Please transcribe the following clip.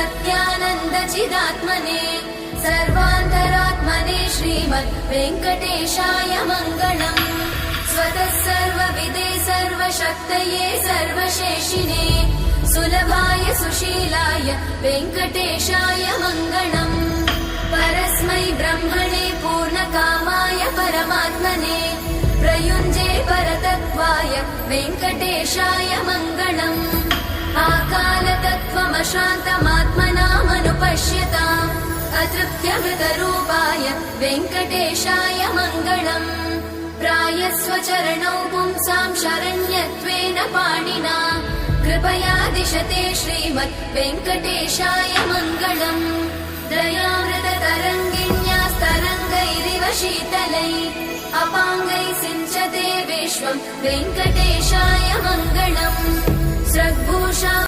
सत्यानन्दचिदात्मने सर्वान्तरात्मने श्रीमद् वेङ्कटेशाय मङ्गलम्। स्वतः सर्वविदे सर्वशक्तये सर्वशेषिणे सुलभाय सुशीलाय वेङ्कटेशाय मङ्गलम्। परस्मै ब्रह्मणे पूर्णकामाय परमात्मने प्रयुञ्जे परतत्त्वाय वेङ्कटेशाय मङ्गलम्। आकालतत्त्वमशान्तमात्मनामनुपश्यताम् अतृप्त्यमृतरूपाय वेङ्कटेशाय मङ्गलम्। प्रायस्वचरणौ पुंसां शरण्यत्वेन पाणिना कृपया दिशते श्रीमद् वेङ्कटेशाय मङ्गलम्। दयामृततरङ्गिण्यास्तरङ्गैरिव शीतलैः अपाङ्गैः सिञ्चते विश्वम् वेङ्कटेशाय मङ्गलम्। स्रग्भूषा